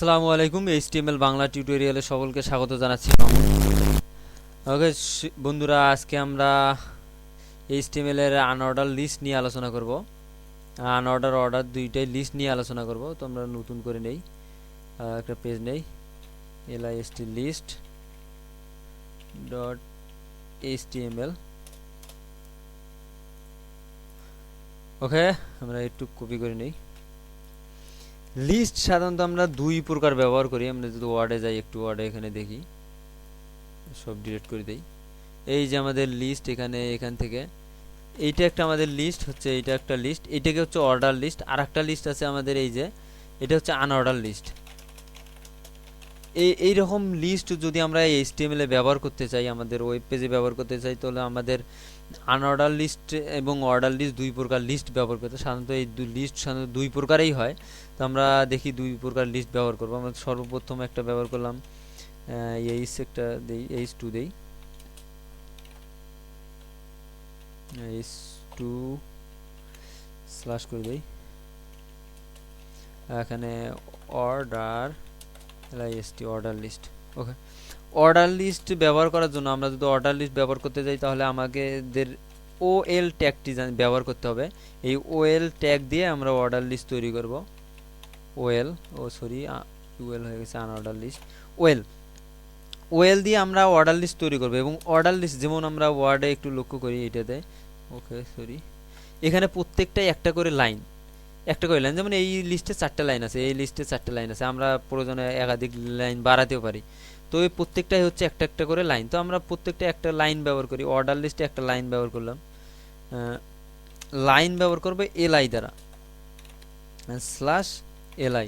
আসসালামু আলাইকুম। এইচটিএমএল বাংলা টিউটোরিয়ালে সকলকে স্বাগত জানাচ্ছি। ওকে বন্ধুরা, আজকে আমরা এইচটিএমএল এর আনঅর্ডার লিস্ট নিয়ে আলোচনা করব। আনঅর্ডার অর্ডার দুইটাই লিস্ট নিয়ে আলোচনা করব। তো আমরা নতুন করে নেই, একটা পেজ নেই, list লিস্ট ডট এইচটিএমএল। ওকে, আমরা একটু কপি করে নেই। লিস্ট সাধারণত আমরা দুই প্রকার ব্যবহার করি। আমরা যদি ওয়ার্ডে যাই, একটু ওয়ার্ডে এখানে দেখি, সব ডিলিট করে দেই। এই যে আমাদের লিস্ট, এখান থেকে এইটা একটা আমাদের লিস্ট হচ্ছে, এইটা একটা লিস্ট, এটাকে হচ্ছে অর্ডার লিস্ট। আর একটা লিস্ট আছে আমাদের, এই যে এটা হচ্ছে আনঅর্ডার লিস্ট। এইরকম লিস্ট যদি আমরা এইচটিএমএল এ ব্যবহার করতে চাই, আমাদের ওয়েব পেজে ব্যবহার করতে চাই, তাহলে আমাদের আনঅর্ডার লিস্ট এবং অর্ডার লিস্ট দুই প্রকার লিস্ট ব্যবহার করতে। সাধারণত এই লিস্ট সাধারণত দুই প্রকারেই হয়। তো আমরা দেখি দুই প্রকার লিস্ট ব্যবহার করবো। আমরা সর্বপ্রথম একটা ব্যবহার করলাম, এইচ একটা দেই, এইচ2 দেই, এইচ2 স্ল্যাশ করে দেই। এখানে অর্ডার লিস্ট, অর্ডার লিস্ট। ওকে, অর্ডার লিস্ট ব্যবহার করার জন্য আমরা যদি অর্ডার লিস্ট ব্যবহার করতে যাই, তাহলে আমাদের ওএল ট্যাগটি ব্যবহার করতে হবে। এই ওএল ট্যাগ দিয়ে আমরা অর্ডার লিস্ট তৈরি করব। ওএল, ইউএল হয়ে গেছে, আনঅর্ডার লিস্ট। ওএল ওএল দিয়ে আমরা অর্ডার লিস্ট তৈরি করব। এবং অর্ডার লিস্ট যেমন আমরা ওয়ার্ডে একটু লক্ষ্য করি, এটাতে এখানে প্রত্যেকটাই একটা করে লাইন, যেমন এই লিস্টে 4টা লাইন আছে, এই লিস্টে 4টা লাইন আছে। আমরা প্রয়োজনে একাধিক লাইন বাড়াতেও পারি। তো এই প্রত্যেকটাই হচ্ছে একটা একটা করে লাইন। তো আমরা প্রত্যেকটা একটা লাইন ব্যবহার করি। অর্ডার লিস্টে একটা লাইন ব্যবহার করলাম। লাইন ব্যবহার করবে এলআই দ্বারা, স্ল্যাশ এলআই।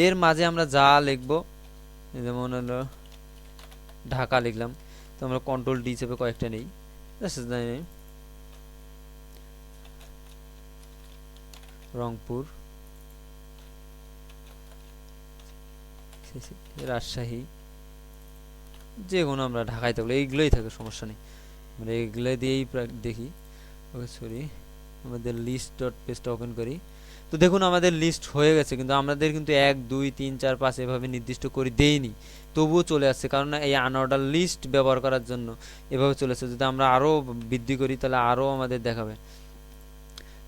এর মাঝে আমরা যা লিখব, যেমন হলো ঢাকা লিখলাম। তো আমরা কন্ট্রোল ডি চেপে কয়েকটা নেই, রংপুর, রাজশাহী, যে কোনো আমরা ঢাকায় থাকলে এইগুলোই থাকে, সমস্যা নেই। আমরা এগুলো দিয়েই দেখি। ওকে, আমাদের লিস্ট ডট পেজটা ওপেন করি। তো দেখুন আমাদের লিস্ট হয়ে গেছে, কিন্তু আমাদের কিন্তু 1 2 3 4 5 এভাবে নির্দিষ্ট করে দেইনি, তবুও চলে আসছে। কারণ এই আনঅর্ডার লিস্ট ব্যবহার করার জন্য এভাবে চলে আসছে। যদি আমরা আরও বৃদ্ধি করি, তাহলে আরও আমাদের দেখাবে।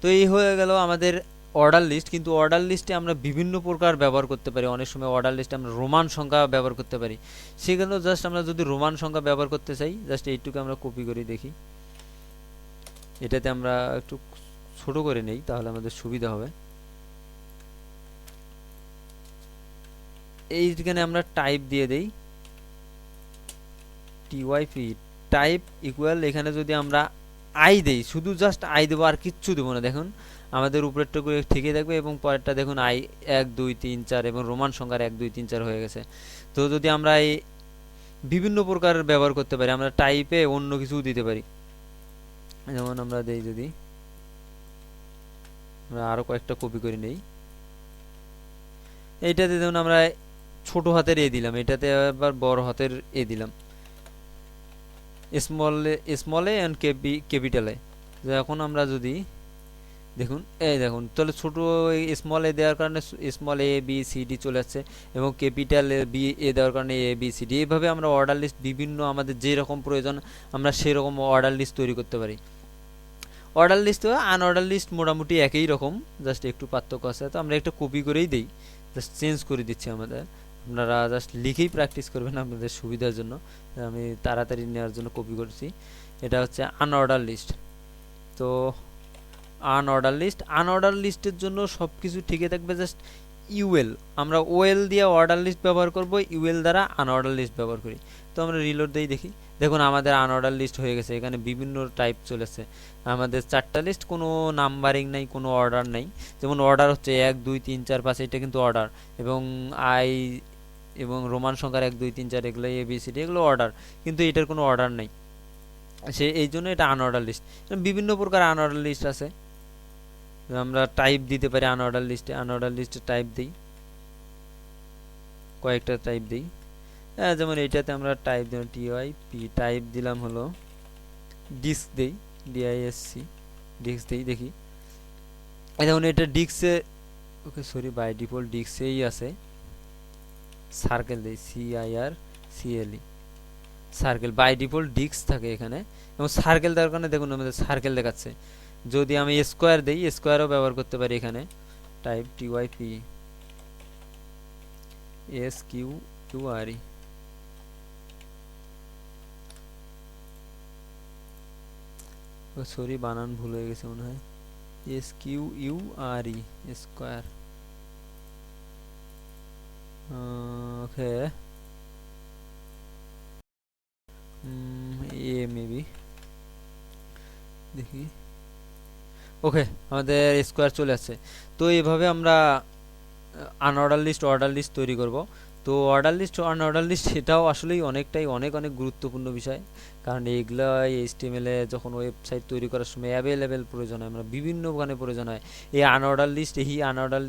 তো এই হয়ে গেল আমাদের অর্ডার লিস্ট। কিন্তু অর্ডার লিস্টে আমরা বিভিন্ন প্রকার ব্যবহার করতে পারি। অনেক সময় অর্ডার লিস্টে আমরা রোমান সংখ্যা ব্যবহার করতে পারি। সেখানে জাস্ট আমরা যদি রোমান সংখ্যা ব্যবহার করতে চাই, জাস্ট এইটুকু আমরা কপি করে দেখি। এটাতে আমরা একটু ছোট করে নেই, তাহলে আমাদের সুবিধা হবে। এইখানে আমরা টাইপ দিয়ে দেই, টিওয়াইপি টাইপ ইকুয়াল। এখানে যদি আমরা আই দেই, শুধু জাস্ট আই দেবো, আর কিচ্ছু দেবো না। দেখুন আমাদের উপরেরটা করে ঠিকই থাকবে, এবং পরেরটা দেখুন আই 1 2 3 4 এবং রোমান সংখ্যার 1 2 3 4 হয়ে গেছে। তো যদি আমরা এই বিভিন্ন প্রকার ব্যবহার করতে পারি, আমরা টাইপে অন্য কিছু দিতে পারি। যেমন আমরা দেই, যদি আমরা আরো কয়েকটা কপি করে নেই, এইটাতে যেমন আমরা ছোট হাতের এ দিলাম, এটাতে আবার বড় হাতের এ দিলাম, small A and capital A. এখন আমরা যদি দেখুন, এই দেখুন, তাহলে ছোট স্মল এ দেওয়ার কারণে small A B C D চলে আসছে, এবং ক্যাপিটাল বি এ দেওয়ার কারণে এ বি সি ডি। এইভাবে আমরা অর্ডার লিস্ট বিভিন্ন আমাদের যেরকম প্রয়োজন আমরা সেরকম অর্ডার লিস্ট তৈরি করতে পারি। অর্ডার লিস্ট ও আনঅর্ডার লিস্ট মোটামুটি একই রকম, জাস্ট একটু পার্থক্য আছে। তো আমরা একটা কপি করেই দিই, জাস্ট চেঞ্জ করে দিচ্ছি আমাদের। আপনারা জাস্ট লিখেই প্র্যাকটিস করবেন আপনাদের সুবিধার জন্য। আমি তাড়াতাড়ি নেওয়ার জন্য কপি করছি। এটা হচ্ছে আনঅর্ডার লিস্ট। তো আনঅর্ডার লিস্টের জন্য সব কিছু ঠিকই থাকবে, জাস্ট ইউএল। আমরা ওএল দিয়ে অর্ডার লিস্ট ব্যবহার করব, ইউএল দ্বারা আনঅর্ডার লিস্ট ব্যবহার করি। তো আমরা রিলোড দিয়ে দেখি, দেখুন আমাদের আনঅর্ডার লিস্ট হয়ে গেছে। এখানে বিভিন্ন টাইপ চলেছে। আমাদের 4টা লিস্ট, কোনো নাম্বারিং নাই, কোনো অর্ডার নাই। যেমন অর্ডার হচ্ছে 1 2 3 4 5, এটা কিন্তু অর্ডার, এবং আই এবং রোমান সংখ্যার 1 2 3 4 এগুলো এবিসিডি, এগুলো অর্ডার, কিন্তু এটার কোনো অর্ডার নাই। এই জন্য এটা আনঅর্ডার লিস্ট। বিভিন্ন প্রকার আনঅর্ডার লিস্ট আছে। আমরা টাইপ দিতে পারি আনঅর্ডার লিস্টে টাইপ দিই, কয়েকটা টাইপ দিই। যেমন এইটাতে আমরা টাইপ দিলাম টিওয়াইপি, টাইপ দিলাম হলো ডিস্ক দেই, ডিআইএসসি, ডিস্ক দেই। দেখি যেমন এটা ডিস্কে, ওকে বাই ডিফল্ট ডিস্কেই আছে। সার্কেল দেই, CIRCLE, circle. By default disk থাকে এখানে, এবং সার্কেল দেওয়ার কারণে দেখুন আমাদের সার্কেল দেখাচ্ছে। যদি আমি স্কোয়ার দেই, স্কোয়ারও ব্যবহার করতে পারি এখানে। টাইপ TYPSQURE, সরি বানান ভুল হয়ে গেছে মনে হয়, SQURE, স্কোয়ার। ওকে, মেবি দেখি। ওকে, আমাদের স্কোয়ার চলে আসছে। তো এইভাবে আমরা আনঅর্ডার লিস্ট, অর্ডার লিস্ট তৈরি করব। তো অর্ডার লিস্ট, আনঅর্ডার লিস্ট এটাও আসলেই অনেকটাই অনেক গুরুত্বপূর্ণ বিষয়, কারণ এইগুলো HTML এ যখন ওয়েবসাইট তৈরি করার সময় অ্যাভেলেবেল প্রয়োজন হয়, আমরা বিভিন্ন ওখানে প্রয়োজন হয়। এই আনঅর্ডার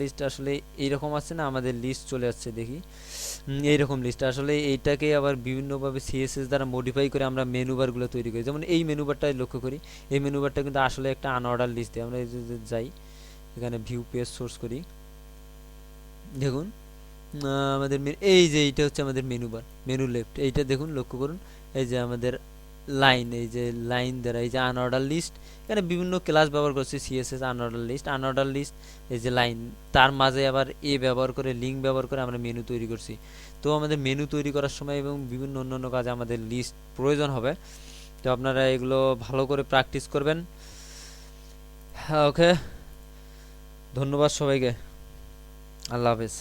লিস্ট আসলে এইরকম আছে না, আমাদের লিস্ট চলে আসছে দেখি, এইরকম লিস্ট আসলে এইটাকে আবার বিভিন্নভাবে CSS দ্বারা মডিফাই করে আমরা মেনু বারগুলো তৈরি করি। যেমন এই মেনু বারটাই লক্ষ্য করি, এই মেনু বারটা কিন্তু আসলে একটা আনঅর্ডার লিস্টে। আমরা যাই এখানে ভিউ পেজ সোর্স করি, দেখুন আমাদের এই যে এইটা হচ্ছে আমাদের মেনু বার, মেনু লেফট, এইটা দেখুন লক্ষ্য করুন। এই যে আমাদের লাইন, এই যে লাইন দ্বারা এই যে আনঅর্ডার লিস্ট, এখানে বিভিন্ন ক্লাস ব্যবহার করছি, CSS আনঅর্ডার লিস্ট, এই যে লাইন, তার মাঝে আবার ব্যবহার করে, লিঙ্ক ব্যবহার করে আমরা মেনু তৈরি করছি। তো আমাদের মেনু তৈরি করার সময় এবং বিভিন্ন অন্যান্য কাজে আমাদের লিস্ট প্রয়োজন হবে। তো আপনারা এগুলো ভালো করে প্র্যাকটিস করবেন। ওকে, ধন্যবাদ সবাইকে, আল্লাহ হাফেজ।